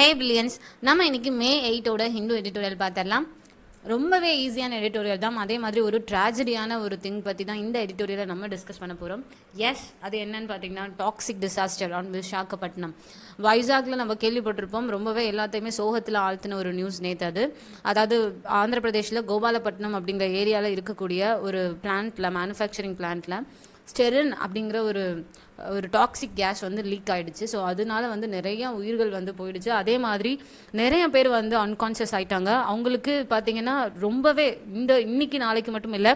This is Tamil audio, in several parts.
ஹே பில்லியன்ஸ், நம்ம இன்னைக்கு மே 8ஓட ஹிந்து எடிட்டோரியல் பார்த்துடலாம். ரொம்பவே ஈஸியான எடிட்டோரியல் தான். அதே மாதிரி ஒரு ட்ராஜடியான ஒரு திங் பற்றி தான் இந்த எடிட்டோரியலை நம்ம டிஸ்கஸ் பண்ண போகிறோம். எஸ், அது என்னன்னு பார்த்தீங்கன்னா டாக்ஸிக் டிசாஸ்டர் ஆன் விசாகப்பட்டினம். வைசாக்ல நம்ம கேள்விப்பட்டிருப்போம். ரொம்பவே எல்லாத்தையுமே சோகத்தில் ஆழ்த்தின ஒரு நியூஸ் நேற்று அது. அதாவது ஆந்திர பிரதேஷில் கோபாலப்பட்டினம் அப்படிங்கிற ஏரியாவில் இருக்கக்கூடிய ஒரு பிளான்ட்டில், மேனுஃபேக்சரிங் பிளான்ட்டில் ஸ்டெரின் அப்படிங்கிற ஒரு டாக்ஸிக் கேஸ் வந்து லீக் ஆகிடுச்சு. ஸோ அதனால வந்து நிறைய உயிர்கள் வந்து போயிடுச்சு. அதே மாதிரி நிறைய பேர் வந்து அன்கான்ஷியஸ் ஆகிட்டாங்க. அவங்களுக்கு பார்த்தீங்கன்னா ரொம்பவே இன்னைக்கு நாளைக்கு மட்டும் இல்லை,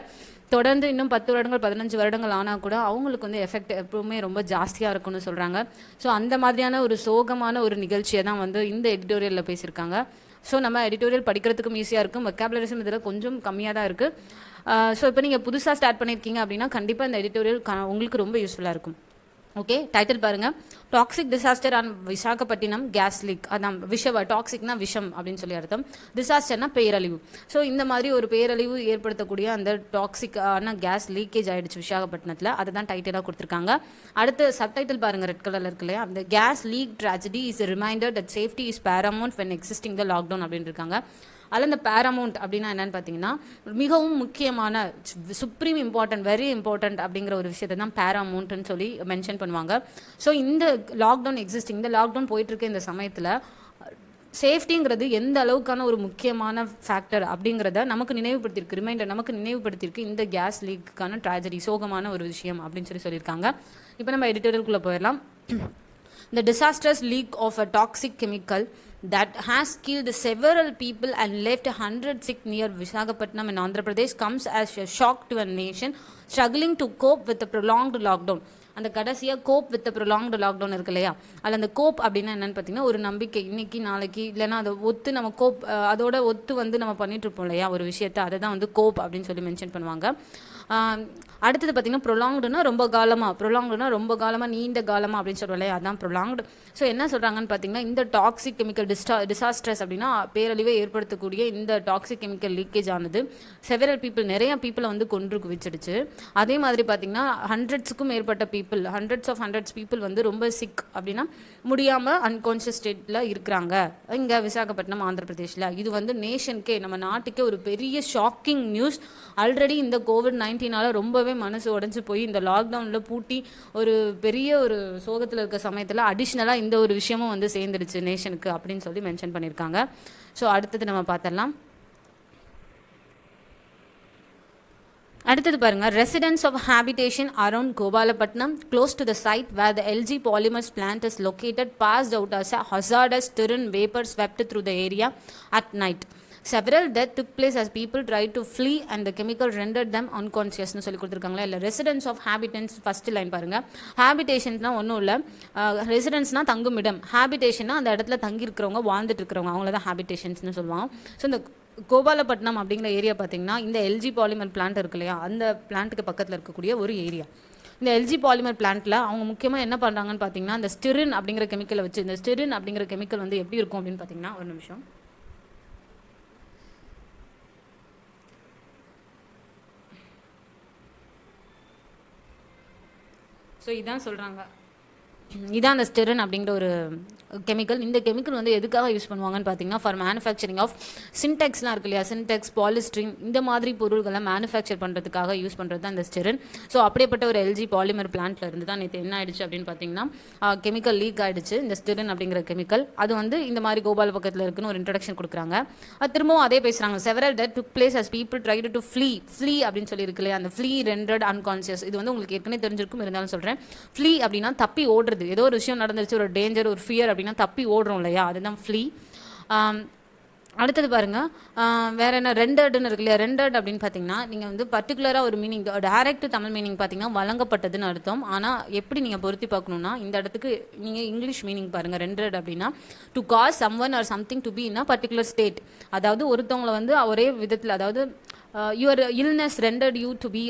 தொடர்ந்து இன்னும் 10 வருடங்கள் 15 வருடங்கள் ஆனால் கூட அவங்களுக்கு வந்து எஃபெக்ட் எப்பவுமே ரொம்ப ஜாஸ்தியாக இருக்கும்னு சொல்கிறாங்க. ஸோ அந்த மாதிரியான ஒரு சோகமான ஒரு நிகழ்ச்சியை தான் வந்து இந்த எடிட்டோரியலில் பேசியிருக்காங்க. ஸோ நம்ம எடிட்டோரியல் படிக்கிறதுக்கும் ஈஸியாக இருக்கும். வெக்காபுலரிஸும் இதில் கொஞ்சம் கம்மியாக தான் இருக்குது. ஸோ இப்போ நீங்கள் புதுசாக ஸ்டார்ட் பண்ணியிருக்கீங்க அப்படின்னா கண்டிப்பாக இந்த எடிட்டோரியல் உங்களுக்கு ரொம்ப யூஸ்ஃபுல்லாக இருக்கும். ஓகே, டைட்டில் பாருங்கள். Toxic disaster on Visakhapatnam gas leak. அதான் டாக்ஸிக்னா விஷம் அப்படின்னு சொல்லி அர்த்தம். டிசாஸ்டர்னா பேரழிவு. ஸோ இந்த மாதிரி ஒரு பேரழிவு ஏற்படுத்தக்கூடிய அந்த டாக்ஸிக்கான கேஸ் லீக்கேஜ் ஆகிடுச்சு விசாகப்பட்டினத்தில். அதை தான் டைட்டிலாக கொடுத்துருக்காங்க. அடுத்து சப்டைட்டில் பாருங்கள், ரெட் கலரில் இருக்கு இல்லையா. அந்த gas leak tragedy is reminder that safety is paramount when existing the lockdown அப்படின்னு இருக்காங்க. அதில் இந்த பேரமௌண்ட் அப்படின்னா என்னென்னு பார்த்தீங்கன்னா மிகவும் முக்கியமான, சுப்ரீம் இம்பார்ட்டன்ட், வெரி இம்பார்ட்டன்ட் அப்படிங்கிற ஒரு விஷயத்தை தான் பேரமௌண்ட்னு சொல்லி மென்ஷன் பண்ணுவாங்க. ஸோ இந்த இந்த லாக்டவுன் போயிட்டுருக்க இந்த சமயத்தில் சேஃப்டிங்கிறது எந்த அளவுக்கான ஒரு முக்கியமான ஃபேக்டர் அப்படிங்கிறத நமக்கு நினைவுபடுத்தியிருக்கு இந்த கேஸ் லீக்குக்கான ட்ராஜடி, சோகமான ஒரு விஷயம் அப்படின்னு சொல்லியிருக்காங்க. இப்போ நம்ம எடிட்டோரியலுக்குள்ளே போயிடலாம். The disastrous leak of a toxic chemical that has killed several people and left 100 sick near Visakhapatnam in Andhra Pradesh comes as a shock to a nation struggling to cope with the prolonged lockdown. அந்த கடைசியாக கோப் வித் ப்ரொலாங்டு லாக்டவுன் இருக்கு இல்லையா, அதில் அந்த கோப் அப்படின்னா என்னென்னு பார்த்தீங்கன்னா ஒரு நம்பிக்கை, இன்னைக்கு நாளைக்கு இல்லைன்னா அதை ஒத்து நம்ம அதோட ஒத்து வந்து நம்ம பண்ணிட்டு இருப்போம் இல்லையா ஒரு விஷயத்தை, அதை தான் வந்து கோப் அப்படின்னு சொல்லி மென்ஷன் பண்ணுவாங்க. அடுத்தது பார்த்திங்கன்னா ப்ரொலாங்டுனா ரொம்ப காலமாக நீண்ட காலமாக அப்படின்னு சொல்கிறோம் இல்லையா, அதுதான் ப்ரொலாங்டு. ஸோ என்ன சொல்கிறாங்கன்னு பார்த்தீங்கன்னா இந்த டாக்ஸிக் கெமிக்கல் டிசாஸ்டர்ஸ் அப்படின்னா பேரழிவை ஏற்படுத்தக்கூடிய இந்த டாக்ஸிக் கெமிக்கல் லீக்கேஜ் ஆனது செவரல் பீப்புள், நிறைய பீப்புளை வந்து கொன்று குவிச்சிடுச்சு. அதே மாதிரி பார்த்திங்கன்னா ஹண்ட்ரட்ஸ் பீப்புள் வந்து ரொம்ப சிக் அப்படின்னா முடியாமல் அன்கான்ஷியஸ் ஸ்டேட்டில் இருக்கிறாங்க இங்கே விசாகப்பட்டினம் ஆந்திர பிரதேஷில். இது வந்து நேஷனுக்கே, நம்ம நாட்டுக்கே ஒரு பெரிய ஷாக்கிங் நியூஸ். ஆல்ரெடி இந்த COVID-19 ரொம்பவே மனசு உடஞ்சி போய் இந்த லாக்டவுனில் பூட்டி ஒரு பெரிய ஒரு சோகத்தில் இருக்க சமயத்தில் அடிஷ்னலாக இந்த ஒரு விஷயமும் வந்து சேர்ந்துடுச்சு நேஷனுக்கு அப்படின்னு சொல்லி மென்ஷன் பண்ணியிருக்காங்க. ஸோ அடுத்தது நம்ம பார்த்துடலாம். அடுத்தது பாருங்க, residents of habitation around Gopalapatnam close to the site where the LG Polymers plant is located passed out as a hazardous sterile vapor swept through the area at night. Several deaths took place as people tried to flee and the chemical rendered them unconscious னு சொல்லி கொடுத்துருக்காங்களா. இல்லை residents of habitants first line பாருங்க. ஹேபிடேஷன்ஸ்னால் ஒன்றும் இல்லை, ரெசிடென்ட்ஸ்னால் தங்குமிடம், ஹேபிடேஷன்னா அந்த இடத்துல தங்கி இருக்கிறவங்க, வாழ்ந்துட்டு இருக்கிறவங்க, அவங்கள தான் ஹேபிடேஷன்ஸ்னு சொல்லுவாங்க. ஸோ இந்த கோபாலப்பட்டினம் அப்படிங்கிற ஏரியா பார்த்தீங்கன்னா இந்த எல்ஜி பாலிமர் பிளான்ட் இருக்கு இல்லையா, அந்த பிளான்ட்டுக்கு பக்கத்தில் இருக்கக்கூடிய ஒரு ஏரியா. இந்த எல்ஜி பாலிமர் பிளான்ட்டில் அவங்க முக்கியமாக என்ன பண்ணுறாங்கன்னு பார்த்தீங்கன்னா இந்த ஸ்டெரின் அப்படிங்கிற கெமிக்கலை வச்சு, இந்த ஸ்டெரின் அப்படிங்கிற கெமிக்கல் வந்து எப்படி இருக்கும் அப்படின்னு பார்த்தீங்கன்னா, ஒரு நிமிஷம். ஸோ இதான் சொல்கிறாங்க, இதான் அந்த ஸ்டெரின் அப்படிங்கிற ஒரு கெமிக்கல். இந்த கெமிக்கல் வந்து எதுக்காக யூஸ் பண்ணுவாங்கன்னு பார்த்தீங்கன்னா ஃபார் மேனுஃபேக்சரிங் ஆஃப் சின்டெக்ஸ்லாம் இருக்கு இல்லையா, சின்டெக்ஸ், பாலிஸ்ட்ரீன், இந்த மாதிரி பொருள்களை மேனுஃபேக்சர் பண்ணுறதுக்காக யூஸ் பண்ணுறது தான் இந்த ஸ்டெரின். ஸோ அப்படிப்பட்ட ஒரு எல்ஜி பாலிமர் பிளான்ட்ல இருந்து தான் நேற்று என்ன ஆயிடுச்சு அப்படின்னு பார்த்தீங்கன்னா கெமிக்கல் லீக் ஆகிடுச்சு, இந்த ஸ்டெரின் அப்படிங்கிற கெமிக்கல். அது வந்து இந்த மாதிரி கோபால பக்கத்தில் இருக்குன்னு ஒரு இன்ட்ரடக்ஷன் கொடுக்குறாங்க. அது திரும்பவும் அதே பேசுகிறாங்க. Several death took place as people tried to flee அப்படின்னு சொல்லி இருக்கு இல்லையா, அந்த ஃப்ளீ ரெண்டட் அன்கான்ஷியஸ். இது வந்து உங்களுக்கு ஏற்கனவே தெரிஞ்சிருக்கும், இருந்தாலும் சொல்கிறேன். ஃப்ளீ அப்படின்னா தப்பி ஓடுறது, ஏதோ ஒரு விஷயம் நடந்துருச்சு, ஒரு டேஞ்சர், ஒரு ஃபியர் அப்படின்னா தப்பி ஓடுறோம் இல்லையா, அதுதான் ஃப்ளீ. அடுத்தது பாருங்கள், வேறு என்ன ரெண்டர்டுன்னு இருக்கு இல்லையா. ரெண்டர்ட் அப்படின்னு பார்த்தீங்கன்னா நீங்கள் வந்து பர்டிகுலராக ஒரு மீனிங், டைரக்ட் தமிழ் மீனிங் பார்த்தீங்கன்னா வழங்கப்பட்டதுன்னு அர்த்தம். ஆனால் எப்படி நீங்கள் பொருத்தி பார்க்கணுன்னா இந்த இடத்துக்கு நீங்கள் இங்கிலீஷ் மீனிங் பாருங்கள். ரெண்டர்ட் அப்படின்னா to cause someone or something to be in a particular state. அதாவது ஒருத்தவங்களை வந்து ஒரே விதத்தில், அதாவது your illness rendered you to be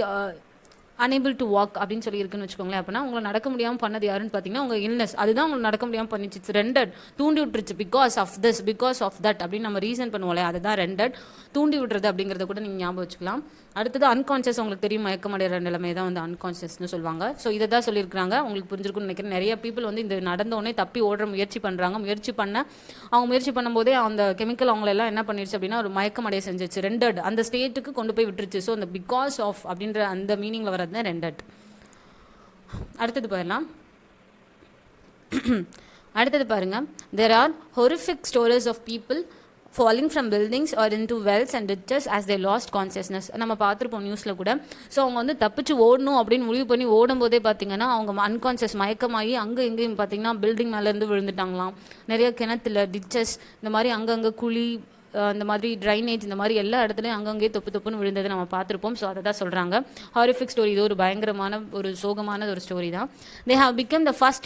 unable to walk அப்படின்னு சொல்லி இருக்குன்னு வச்சுக்கோங்களேன். அப்படின்னா உங்களை நடக்க முடியாமல் பண்ணது யாருன்னு பார்த்தீங்கன்னா உங்கள் இல்னஸ், அதுதான் உங்களுக்கு நடக்க முடியாமல் பண்ணிச்சு. ரெண்டட் தூண்டி விட்டுருச்சு, because of this, because of that அப்படின்னு நம்ம ரீசன் பண்ணுவோம்ல, அதுதான் ரெண்டட் தூண்டி விட்டுறது அப்படிங்கிறத கூட நீங்கள் ஞாபகம் வச்சுக்கலாம். அடுத்தது அன்கான்ஷியஸ், உங்களுக்கு தெரியும் மயக்கமடைகிற நிலைமை தான் வந்து அன்கான்ஷியஸ்னு சொல்லுவாங்க. ஸோ இதை தான் சொல்லியிருக்காங்க, உங்களுக்கு புரிஞ்சிருக்குன்னு நினைக்கிறேன். நிறைய பீப்புள் வந்து இந்த நடந்தோடனே தப்பி ஓடுற முயற்சி பண்ணுறாங்க. முயற்சி பண்ணும்போதே அந்த கெமிக்கல் அவங்களெல்லாம் என்ன பண்ணிடுச்சு அப்படின்னா ஒரு மயக்கமடைய செஞ்சிச்சு, ரெண்டட் அந்த ஸ்டேட்டுக்கு கொண்டு போய் விட்டுருச்சு. ஸோ அந்த பிகாஸ் ஆஃப் அப்படின்ற அந்த மீனிங்கில் வரது தான் ரெண்டட். அடுத்தது போயிடலாம். அடுத்தது பாருங்க, there are horrific stories of people falling from buildings or into wells and ditches as they lost consciousness. நம்ம பார்த்துருப்போம் நியூஸில் கூட. ஸோ அவங்க வந்து தப்பிச்சு ஓடணும் அப்படின்னு முடிவு பண்ணி ஓடும்போதே பார்த்தீங்கன்னா அவங்க அன்கான்ஷியஸ் மயக்கமாகி அங்கே இங்கேயும் பார்த்தீங்கன்னா பில்டிங் மேலேருந்து விழுந்துட்டாங்களாம். நிறைய கிணத்துல டிச்சஸ் இந்த மாதிரி அங்கங்கே குழி, இந்த மாதிரி ட்ரைனேஜ், இந்த மாதிரி எல்லா இடத்துலையும் அங்கங்கே தொப்புன்னு விழுந்தது நம்ம பார்த்துருப்போம். ஸோ அதை தான் சொல்கிறாங்க ஹாரிஃபிக் ஸ்டோரி. இது ஒரு பயங்கரமான ஒரு சோகமான ஒரு ஸ்டோரி தான். They have become the first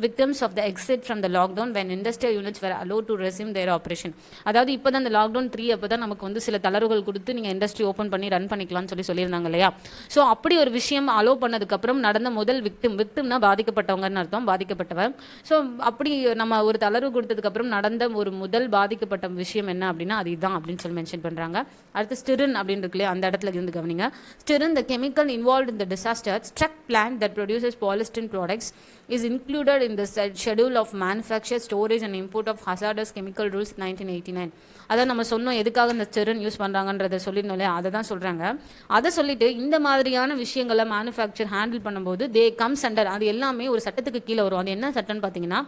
victims of the exit from the lockdown when industrial units were allowed to resume their operation. அதாவது இப்போ தான் இந்த லாக்டவுன் 3 அப்போ தான் நமக்கு வந்து சில தளர்வுகள் கொடுத்து நீங்கள் இண்டஸ்ட்ரி ஓப்பன் பண்ணி ரன் பண்ணிக்கலாம்னு சொல்லியிருந்தாங்க இல்லையா. ஸோ அப்படி ஒரு விஷயம் அலோவ் பண்ணதுக்கப்புறம் நடந்த முதல் விக்டிம்னா பாதிக்கப்பட்டவங்கன்னு அர்த்தம், பாதிக்கப்பட்டவர். ஸோ அப்படி நம்ம ஒரு தளர்வு கொடுத்ததுக்கப்புறம் நடந்த ஒரு முதல் பாதிக்கப்பட்ட விஷயம் என்ன அப்படின்னா அது இதுதான் அப்படின்னு சொல்லி மென்ஷன் பண்ணுறாங்க. அடுத்து ஸ்டிரின் அப்படின்னு இருக்குல்லையே, அந்த இடத்துல இருந்து கவனிங்க. ஸ்டிரின், the chemical involved in the disaster struck plant that produces polystyrene products, is included in the schedule of manufacture, storage and import of hazardous chemical rules 1989. அதான் நம்ம சொன்னோம் எதுக்காக இந்த ஸ்டிரின் யூஸ் பண்ணுறாங்கன்றதை சொல்லியிருந்தோம், அதை தான் சொல்கிறாங்க. அதை சொல்லிட்டு இந்த மாதிரியான விஷயங்களை மேனுஃபேக்சர் ஹேண்டில் பண்ணும்போது தே கம்ஸ் அண்டர், அது எல்லாமே ஒரு சட்டத்துக்கு கீழே வரும். அது என்ன சட்டம்னு பார்த்தீங்கன்னா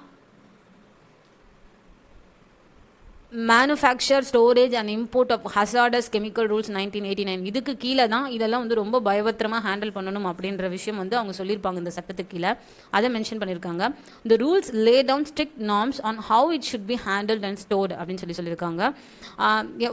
manufacture, storage and import of hazardous chemical rules 1989. இதுக்கு கீழே தான் இதெல்லாம் வந்து ரொம்ப பயபத்திரமாக ஹேண்டில் பண்ணணும் அப்படின்ற விஷயம் வந்து அவங்க சொல்லியிருப்பாங்க இந்த சட்டத்துக்கு கீழே. அதை மென்ஷன் பண்ணியிருக்காங்க. The rules lay down strict norms on how it should be handled and stored அப்படின்னு சொல்லியிருக்காங்க.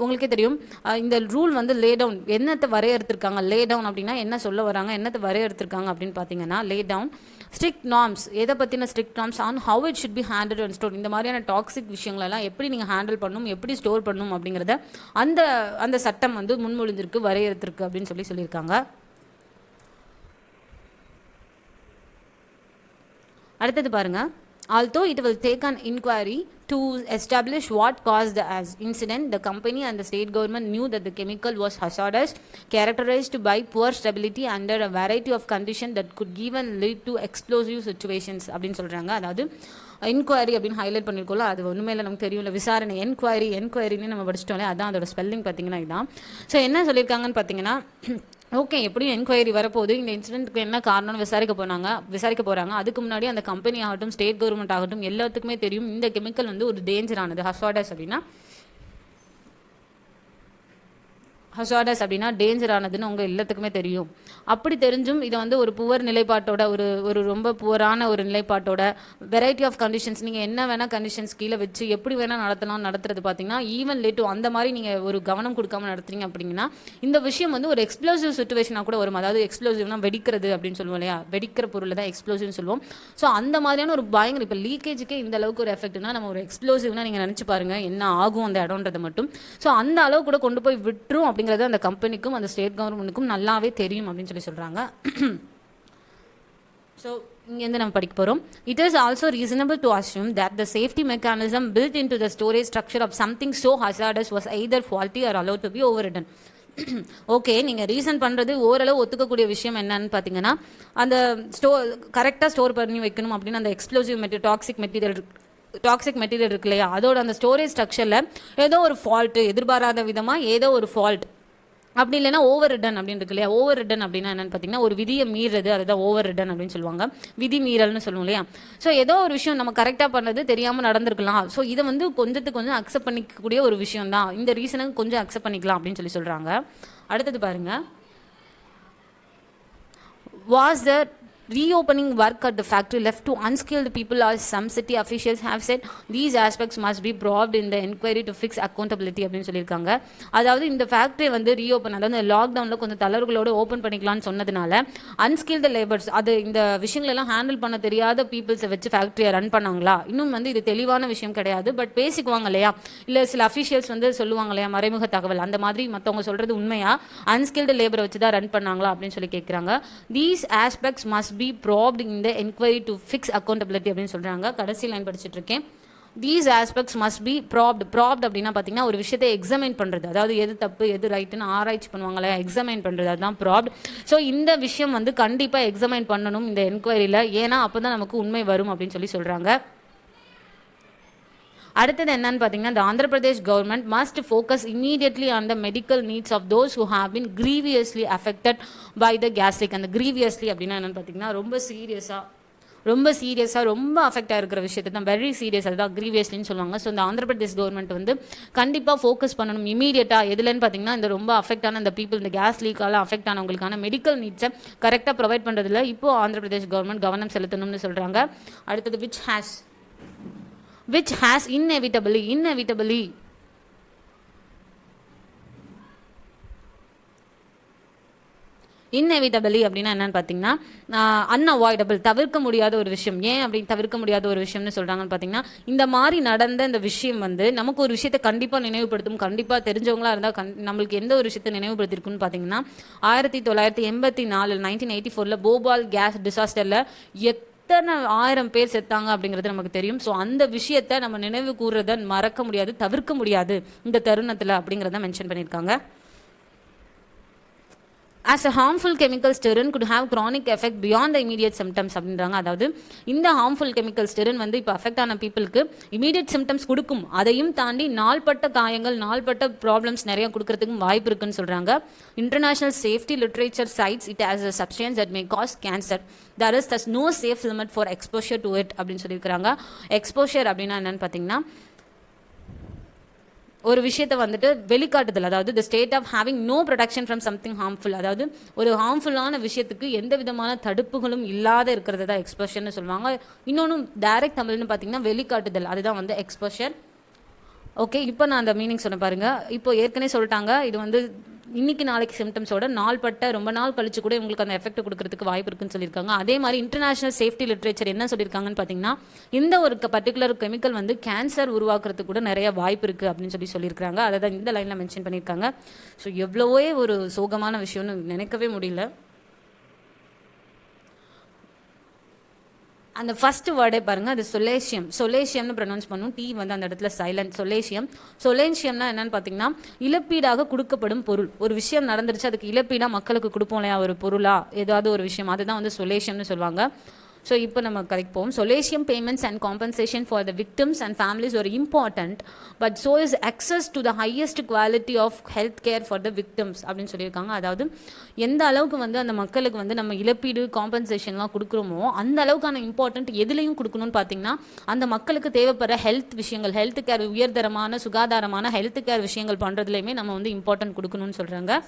உங்களுக்கே தெரியும் இந்த ரூல் வந்து லே டவுன் என்னத்தை வரையறுத்திருக்காங்க. லே டவுன் அப்படின்னா என்ன சொல்ல வராங்க, என்னத்தை வரையறுத்திருக்காங்க அப்படின்னு பார்த்தீங்கன்னா லே டவுன் ஸ்ட்ரிக்ட் நார்ம்ஸ், எதை பற்றின strict norms on how it should B handle and store. இந்த மாதிரியான டாக்ஸிக் விஷயங்களெல்லாம் எப்படி நீங்கள் ஹேண்டில் பண்ணணும், எப்படி ஸ்டோர் பண்ணணும் அப்படிங்கிறத அந்த சட்டம் வந்து முன்மொழிஞ்சிருக்கு, வரையறுத்திருக்கு அப்படின்னு சொல்லியிருக்காங்க. அடுத்தது பாருங்க, although it will take an inquiry to establish what caused the incident, the company and the state government knew that the chemical was hazardous, characterized by poor stability under a variety of conditions that could even lead to explosive situations அப்படின்னு சொல்கிறாங்க. அதாவது என்கொயரி அப்படின்னு ஹைலைட் பண்ணியிருக்கோம்ல, அது ஒன்றுமேல நமக்கு தெரியும்ல, விசாரணை. என்கொயரின்னு நம்ம படிச்சிட்டோம்ல, அதான் அதோட ஸ்பெல்லிங் பார்த்தீங்கன்னா இதுதான். ஸோ என்ன சொல்லியிருக்காங்கன்னு பார்த்தீங்கன்னா, ஓகே எப்படியும் என்கொயரி வரப்போகுது, இந்த இன்சிடென்ட்டுக்கு என்ன காரணம்னு விசாரிக்க போகிறாங்க. அதுக்கு முன்னாடி அந்த கம்பெனி ஆகட்டும், ஸ்டேட் கவர்மெண்ட் ஆகட்டும், எல்லாத்துக்குமே தெரியும் இந்த கெமிக்கல் வந்து ஒரு டேஞ்சரானது. ஹசார்டஸ் அப்படின்னா டேஞ்சரானதுன்னு உங்கள் எல்லாத்துக்குமே தெரியும். அப்படி தெரிஞ்சும் இதை வந்து ஒரு புவர் நிலைப்பாட்டோட, ஒரு ரொம்ப புவரான ஒரு நிலைப்பாட்டோட, வெரைட்டி ஆஃப் கண்டிஷன்ஸ், நீங்கள் என்ன வேணால் கண்டிஷன்ஸ் கீழே வச்சு எப்படி வேணால் நடத்துறது பார்த்தீங்கன்னா ஈவன் லேட்டு அந்த மாதிரி நீங்கள் ஒரு கவனம் கொடுக்காம நடத்துறீங்க அப்படிங்கன்னா இந்த விஷயம் வந்து ஒரு எக்ஸ்ப்ளோசிவ் சுச்சுவேஷனாக கூட வரும். அதாவது எக்ஸ்ப்ளோசிவ்னா வெடிக்கிறது அப்படின்னு சொல்லுவோம் இல்லையா, வெடிக்கிற பொருள் தான் எக்ஸ்ப்ளோசிவ்னு சொல்லுவோம். ஸோ அந்த மாதிரியான ஒரு பயங்கர, இப்போ லீக்கேஜுக்கே இந்த அளவுக்கு ஒரு எஃபெக்ட்னா நம்ம ஒரு எக்ஸ்ப்ளோசிவ்னா நீங்கள் நினச்சி பாருங்கள் என்ன ஆகும் அந்த இடம்ன்றது மட்டும். ஸோ அந்த அளவு கூட கொண்டு போய் விட்டுரும் அப்படிங்கிறது அந்த கம்பெனிக்கும் அந்த ஸ்டேட் கவர்மெண்ட்டுக்கும் நல்லாவே தெரியும் அப்படின்னு சொல்கிறாங்க. ஸோ இங்கேருந்து நம்ம படிக்க போகிறோம். It is also reasonable to assume that the safety mechanism built in to the storage structure of something so hazardous was either faulty or allowed to be overridden. Okay, நீங்கள் ரீசன் பண்ணுறது ஓரளவு ஒத்துக்கக்கூடிய விஷயம் என்னன்னு பார்த்தீங்கன்னா, அந்த கரெக்டாக ஸ்டோர் பண்ணி வைக்கணும் அப்படின்னு அந்த எக்ஸ்ப்ளோசிவ் டாக்ஸிக் மெட்டீரியல் இருக்கு இல்லையா, அதோட அந்த ஸ்டோரேஜ் ஸ்ட்ரக்சரில் ஏதோ ஒரு ஃபால்ட்டு, எதிர்பாராத விதமாக ஏதோ ஒரு ஃபால்ட், அப்படி இல்லைன்னா ஓவர் ரிட்டன் அப்படின்னு இருக்கு இல்லையா. ஓவர் ரிட்டன் அப்படின்னா என்னன்னு பார்த்தீங்கன்னா ஒரு விதியை மீறது, அதுதான் ஓவர் ரிட்டன் அப்படின்னு சொல்லுவாங்க, விதி மீறல்னு சொல்லுவோம் இல்லையா. ஸோ ஏதோ ஒரு விஷயம் நம்ம கரெக்டாக பண்ணது தெரியாமல் நடந்திருக்கலாம். ஸோ இதை வந்து கொஞ்சம் அக்செப்ட் பண்ணிக்கக்கூடிய ஒரு விஷயம் தான், இந்த ரீசனுக்கு கொஞ்சம் அக்செப்ட் பண்ணிக்கலாம் அப்படின்னு சொல்கிறாங்க. அடுத்தது பாருங்க, was the reopening work at the factory left to unskilled people, as some city officials have said? These aspects must be probed in the inquiry to fix accountability அப்படின்னு சொல்லியிருக்காங்க. அதாவது இந்த ஃபேக்ட்ரி வந்து ரீஓப்பன், அதாவது லாக்டவுனில் கொஞ்சம் தளர்வுகளோடு ஓப்பன் பண்ணிக்கலாம்னு சொன்னதுனால அன்ஸ்கில்டு லேபர்ஸ், அது இந்த விஷயங்களெல்லாம் ஹேண்டில் பண்ண தெரியாத பீப்புள்ஸை வச்சு ஃபேக்ட்ரியை ரன் பண்ணாங்களா? இன்னும் வந்து இது தெளிவான விஷயம் கிடையாது, பட் பேசிக்குவாங்க இல்லையா, இல்லை சில அஃபிஷியல்ஸ் வந்து சொல்லுவாங்க இல்லையா மறைமுக தகவல், அந்த மாதிரி மற்றவங்க சொல்கிறது உண்மையா, அன்ஸ்கில்டு லேபரை வச்சு தான் ரன் பண்ணாங்களா அப்படின்னு சொல்லி கேட்குறாங்க. These aspects must be probed in the inquiry to fix accountability அப்படின்னு சொல்கிறாங்க. கடைசி லைன் படிச்சுட்டு இருக்கேன். These aspects must be propped அப்படின்னா பார்த்தீங்கன்னா ஒரு விஷயத்தை எக்ஸாமைன் பண்ணுறது, அதாவது எது தப்பு எது ரைட்டுன்னு ஆராய்ச்சி பண்ணுவாங்களே, எக்ஸாமைன் பண்ணுறது, அதுதான் ப்ராப்ட். ஸோ இந்த விஷயம் வந்து கண்டிப்பாக எக்ஸாமைன் பண்ணணும் இந்த என்கொயரியில், ஏன்னா அப்போ தான் நமக்கு உண்மை வரும் அப்படின்னு சொல்லி சொல்கிறாங்க. அடுத்தது என்னன்னு பார்த்தீங்கன்னா, the Andhra Pradesh government must focus immediately on the medical needs of those who have been grievously affected by the gas leak. அந்த grievously அப்படின்னா என்னன்னு பார்த்தீங்கன்னா ரொம்ப சீரியஸாக ரொம்ப அஃபெக்ட் ஆகிருக்கிற விஷயத்தை தான், வெரி சீரியஸ், அதுதான் கிரீவியஸ்லின்னு சொல்லுவாங்க. ஸோ இந்த ஆந்திர பிரதேஷ் கவர்மெண்ட் வந்து கண்டிப்பாக ஃபோக்கஸ் பண்ணணும் இமீடியட்டாக. எதுலன்னு பார்த்தீங்கன்னா இந்த ரொம்ப அஃபெக்ட் ஆன இந்த பீப்புள், இந்த கேஸ் லீக்கால் அஃபெக்ட் ஆனவங்களுக்கான மெடிக்கல் நீட்ஸை கரெக்டாக ப்ரொவைட் பண்ணுறதுல இப்போ ஆந்திர பிரதேஷ் கவர்மெண்ட் கவனம் செலுத்தணும்னு சொல்கிறாங்க. அடுத்தது which has inevitably அப்படின்னா என்னன்னு பார்த்தீங்கன்னா அன்அவாய்டபிள், தவிர்க்க முடியாத ஒரு விஷயம். ஏன் அப்படி தவிர்க்க முடியாத ஒரு விஷயம்னு சொல்கிறாங்கன்னு பார்த்தீங்கன்னா, இந்த மாதிரி நடந்த இந்த விஷயம் வந்து நமக்கு ஒரு விஷயத்தை கண்டிப்பாக நினைவுபடுத்தும். கண்டிப்பாக தெரிஞ்சவங்களா இருந்தால் நம்மளுக்கு எந்த ஒரு விஷயத்தை நினைவுபடுத்திருக்குன்னு பார்த்தீங்கன்னா, 1984 1984 போபால் கேஸ் டிசாஸ்டரில் எத்தனை 1000 பேர் செத்தாங்க அப்படிங்கிறது நமக்கு தெரியும். ஸோ அந்த விஷயத்தை நம்ம நினைவு கூறுறதை மறக்க முடியாது, தவிர்க்க முடியாது இந்த தருணத்தில் அப்படிங்கிறத மென்ஷன் பண்ணியிருக்காங்க. as a harmful chemical sterin could have chronic effect beyond the immediate symptoms அப்படின்றாங்க. அதாவது இந்த harmful chemical sterin வந்து இப்போ அஃபெக்ட் ஆன பீப்புளுக்கு இமீடியட் சிம்டம்ஸ் கொடுக்கும், அதையும் தாண்டி நாள்பட்ட காயங்கள் நாள்பட்ட ப்ராப்ளம்ஸ் நிறைய கொடுக்கறதுக்கும் வாய்ப்பு இருக்குன்னு சொல்கிறாங்க. International safety literature cites it as a substance that may cause cancer. there is thus no safe limit for exposure to it அப்படின்னு சொல்லியிருக்கிறாங்க. எக்ஸ்போஷர் அப்படின்னா என்னன்னு பார்த்தீங்கன்னா, ஒரு விஷயத்தை வந்துட்டு வெளிக்காட்டுதல், அதாவது the state of having no protection from something harmful, அதாவது ஒரு ஹார்ம்ஃபுல்லான விஷயத்துக்கு எந்த விதமான தடுப்புகளும் இல்லாத இருக்கிறது தான் எக்ஸ்போஷர்னு சொல்லுவாங்க. இன்னொன்று டைரக்ட் தமிழ்னு பார்த்தீங்கன்னா வெளிக்காட்டுதல், அதுதான் வந்து எக்ஸ்போஷர். ஓகே, இப்போ நான் அந்த மீனிங் சொன்ன பாருங்க. இப்போ ஏற்கனவே சொல்லிட்டாங்க, இது வந்து இன்னைக்கு நாளைக்கு சிம்டம்ஸோட நாள்பட்ட ரொம்ப நாள் கழிச்சு கூட உங்களுக்கு அந்த எஃபெக்ட் கொடுக்கறதுக்கு வாய்ப்பு இருக்குன்னு சொல்லியிருக்காங்க. அதே மாதிரி இன்டர்நேஷனல் சேஃப்டி லிட்ரேச்சர் என்ன சொல்லியிருக்காங்கன்னு பார்த்தீங்கன்னா, இந்த ஒரு பர்டிகுலர் கெமிக்கல் வந்து கேன்சர் உருவாக்குறதுக்கு கூட நிறைய வாய்ப்பு இருக்குது அப்படின்னு சொல்லியிருக்காங்க. அதை தான் இந்த லைனில் மென்ஷன் பண்ணியிருக்காங்க. ஸோ எவ்வளவோ ஒரு சோகமான விஷயம்னு நினைக்கவே முடியல. அந்த ஃபர்ஸ்ட் வேர்டே பாருங்கள், அது சொலேசியம்னு ப்ரொனவுன்ஸ் பண்ணும். டி வந்து அந்த இடத்துல சைலண்ட். சொலேசியம்னா என்னன்னு பார்த்தீங்கன்னா, இழப்பீடாக கொடுக்கப்படும் பொருள். ஒரு விஷயம் நடந்துருச்சு, அதுக்கு இழப்பீடாக மக்களுக்கு கொடுப்போம் இல்லையா, ஒரு பொருளா ஏதாவது ஒரு விஷயம், அதுதான் வந்து சொலேசியம்னு சொல்லுவாங்க. ஸோ இப்போ நம்ம கரெக்ட் போவோம். Solatium payments and compensation for the victims and families ஒரு important, but so is access to the highest quality of health care for the victims அப்படின்னு சொல்லியிருக்காங்க. அதாவது எந்த அளவுக்கு வந்து அந்த மக்களுக்கு வந்து நம்ம இழப்பீடு காம்பன்சேஷன்லாம் கொடுக்குறோமோ அந்த அளவுக்கான இம்பார்ட்டன்ட் எதுலையும் கொடுக்கணும்னு பார்த்தீங்கன்னா, அந்த மக்களுக்கு தேவைப்படுற ஹெல்த் விஷயங்கள், ஹெல்த் கேர், உயர்தரமான சுகாதாரமான ஹெல்த் கேர் விஷயங்கள் பண்ணுறதுலையுமே நம்ம வந்து இம்பார்ட்டன்ட் கொடுக்கணும்னு சொல்கிறாங்க.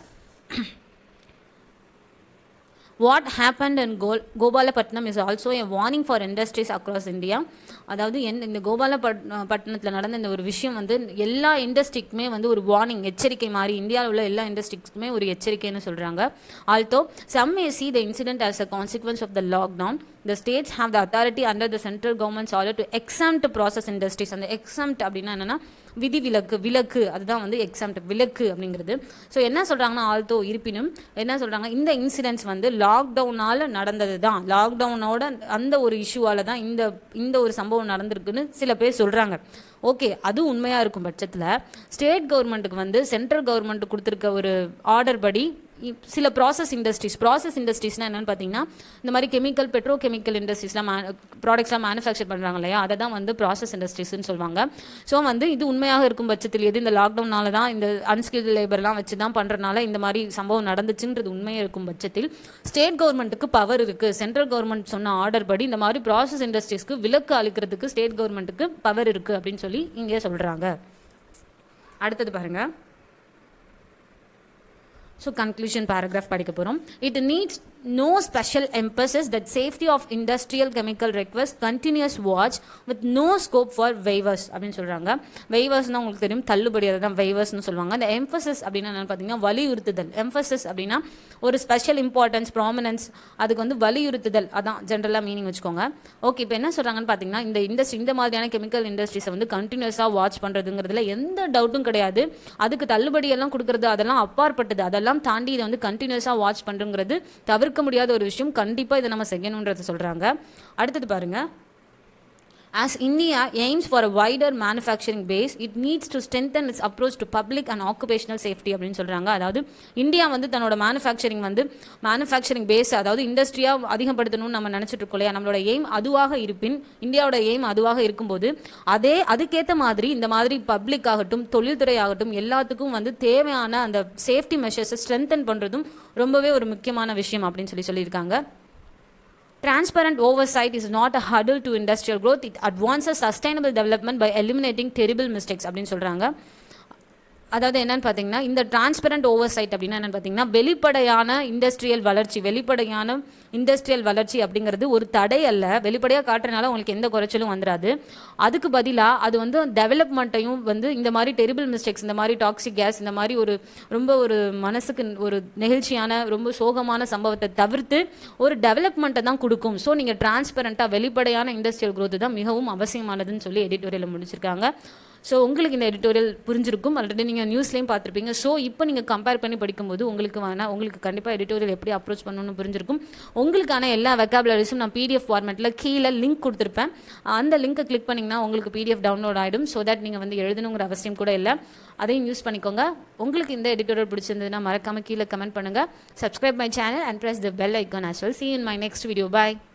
What happened in Gopalapatnam is also a warning for industries across India. அதாவது இந்த கோபாலப்பட்டினத்தில் நடந்த இந்த ஒரு விஷயம் வந்து எல்லா இண்டஸ்ட்ரிக்குமே வந்து ஒரு வார்னிங், எச்சரிக்கை மாதிரி இந்தியாவில் உள்ள எல்லா இண்டஸ்ட்ரிக்குமே ஒரு எச்சரிக்கைன்னு சொல்கிறாங்க. Although some may see the incident as a consequence of the lockdown, the states have the authority under the central government's order to exempt process industries. அந்த exempt அப்படின்னா என்னன்னா விதி விலக்கு, அதுதான் வந்து எக்ஸாம்ட் விலக்கு அப்படிங்கிறது. ஸோ என்ன சொல்கிறாங்கன்னா, ஆல்தோ இருப்பினும் என்ன சொல்கிறாங்க, இந்த இன்சிடென்ட்ஸ் வந்து லாக்டவுனால் நடந்தது தான், லாக்டவுனோட அந்த ஒரு இஷ்யூவால் தான் இந்த ஒரு சம்பவம் நடந்திருக்குன்னு சில பேர் சொல்கிறாங்க. ஓகே, அது உண்மையாக இருக்கும் பட்சத்தில் ஸ்டேட் கவர்மெண்ட்டுக்கு வந்து சென்ட்ரல் கவர்மெண்ட் கொடுத்துருக்க ஒரு ஆர்டர் படி சில ப்ராசஸ்னால் என்னென்னு பார்த்தீங்கன்னா, இந்த மாதிரி பெட்ரோகெமிக்கல் இண்டஸ்ட்ரீஸ்லாம் ப்ராடக்ட்ஸ்லாம் மேனுஃபேக்சர் பண்ணுறாங்க இல்லையா, அதை தான் வந்து ப்ராசஸ் இண்டஸ்ட்ரீஸ்ன்னு சொல்லுவாங்க. ஸோ வந்து இது உண்மையாக இருக்கும் பட்சத்தில், எது இந்த லாக்டவுனால தான் இந்த அன்ஸ்கில்டு லேபர்லாம் வச்சு தான் பண்ணுறதுனால இந்த மாதிரி சம்பவம் நடந்துச்சுன்றது உண்மையாக இருக்கும் பட்சத்தில் ஸ்டேட் கவர்மெண்ட்டுக்கு பவர் இருக்குது. சென்ட்ரல் கவர்மெண்ட் சொன்ன ஆர்டர் படி இந்த மாதிரி ப்ராசஸ் இண்டஸ்ட்ரீஸ்க்கு விலக்கு அளிக்கிறதுக்கு ஸ்டேட் கவர்மெண்ட்டுக்கு பவர் இருக்குது அப்படின்னு சொல்லி இங்கே சொல்கிறாங்க. அடுத்தது பாருங்கள். ஸோ கன்க்ளூஷன் பேராகிராஃப் படிக்க போகிறோம். It needs no special emphasis that safety of industrial chemical requires continuous watch with no scope for waivers அப்படின்னு சொல்கிறாங்க. வெய்வர்ஸ்னால் உங்களுக்கு தெரியும், தள்ளுபடி, அதை தான் வெய்வர்ஸ்னு சொல்லுவாங்க. அந்த எம்பசஸ் அப்படின்னா என்னென்னு பார்த்தீங்கன்னா வலியுறுத்துதல். எம்பசஸ் அப்படின்னா ஒரு ஸ்பெஷல் இம்பார்ட்டன்ஸ், ப்ராமினன்ஸ், அதுக்கு வந்து வலியுறுத்துதல், அதான் ஜென்ரலாக மீனிங் வச்சுக்கோங்க. ஓகே, இப்போ என்ன சொல்கிறாங்கன்னு பார்த்தீங்கன்னா, இந்த மாதிரியான கெமிக்கல் இண்டஸ்ட்ரீஸை வந்து கண்டினியூஸாக வாட்ச் பண்ணுறதுங்கிறதுல எந்த டவுட்டும் கிடையாது. அதுக்கு தள்ளுபடியெல்லாம் கொடுக்குறது அதெல்லாம் அப்பாற்பட்டது, அதெல்லாம் தாண்டி இதை வந்து கண்டினியூஸாக வாட்ச் பண்ணுறங்கிறது தவிர்க்க முடியாத ஒரு விஷயம். கண்டிப்பாக இதை நம்ம செய்யணுன்றதை சொல்கிறாங்க. அடுத்தது பாருங்க. As India aims for a wider manufacturing base, it needs to strengthen its approach to public and occupational safety அப்படின்னு சொல்கிறாங்க. அதாவது இந்தியா வந்து தன்னோட மேனுஃபேக்சரிங் பேஸ், அதாவது இண்டஸ்ட்ரியாக அதிகப்படுத்தணும்னு நம்ம நினச்சிட்டு இருக்கோம் இல்லையா, நம்மளோட எய்ம் அதுவாக இருப்பின், இந்தியாவோட எய்ம் அதுவாக இருக்கும்போது அதுக்கேற்ற மாதிரி இந்த மாதிரி பப்ளிக் ஆகட்டும், தொழில்துறை ஆகட்டும், எல்லாத்துக்கும் வந்து தேவையான அந்த சேஃப்டி மெஷர்ஸை ஸ்ட்ரென்தன் பண்ணுறதும் ரொம்பவே ஒரு முக்கியமான விஷயம் அப்படின்னு சொல்லியிருக்காங்க. Transparent oversight is not a hurdle to industrial growth. It advances sustainable development by eliminating terrible mistakes அப்படின்னு சொல்கிறாங்க. அதாவது என்னன்னு பார்த்தீங்கன்னா, இந்த டிரான்ஸ்பரண்ட் ஓவர்சைட் அப்படின்னா என்னென்னு பார்த்தீங்கன்னா, வெளிப்படையான இண்டஸ்ட்ரியல் வளர்ச்சி அப்படிங்கிறது ஒரு தடை அல்ல. வெளிப்படையாக காட்டுறதுனால உங்களுக்கு எந்த குறைச்சலும் வந்துடாது. அதுக்கு பதிலாக அது வந்து டெவலப்மெண்ட்டையும் வந்து இந்த மாதிரி டெரிபிள் மிஸ்டேக்ஸ், இந்த மாதிரி டாக்ஸிக் கேஸ், இந்த மாதிரி ரொம்ப ஒரு மனசுக்கு ஒரு நெகிழ்ச்சியான ரொம்ப சோகமான சம்பவத்தை தவிர்த்து ஒரு டெவலப்மெண்ட்டை தான் கொடுக்கும். ஸோ நீங்கள் டிரான்ஸ்பரண்ட்டாக வெளிப்படையான இண்டஸ்ட்ரியல் க்ரோத்து தான் மிகவும் அவசியமானதுன்னு சொல்லி எடிட்டோரியலில் முடிச்சிருக்காங்க. ஸோ உங்களுக்கு இந்த எடிட்டோரியல் புரிஞ்சிருக்கும், ஆல்ரெடி நீங்கள் நியூஸ்லேயும் பார்த்துருப்பீங்க. ஸோ இப்போ நீங்கள் கம்பேர் பண்ணி படிக்கும்போது உங்களுக்கு கண்டிப்பாக எடிட்டோரியல் எப்படி அப்ரோச் பண்ணணும்னு புரிஞ்சிருக்கும். உங்களுக்கான எல்லா வெக்காபுலரிஸும் நான் PDF ஃபார்மேட்டில் கீழே லிங்க் கொடுத்துருப்பேன். அந்த லிங்க்கை கிளிக் பண்ணிங்கன்னா உங்களுக்கு PDF டவுன்லோட் ஆகிடும். ஸோ தட் நீங்கள் வந்து எழுதணுங்கிற அவசியம் கூட இல்லை, அதையும் யூஸ் பண்ணிக்கோங்க. உங்களுக்கு இந்த எடிட்டோரியல் பிடிச்சிருந்ததுன்னா மறக்காமல் கீழே கமெண்ட் பண்ணுங்கள். Subscribe my channel and press the bell icon as well. See you in my next video. Bye.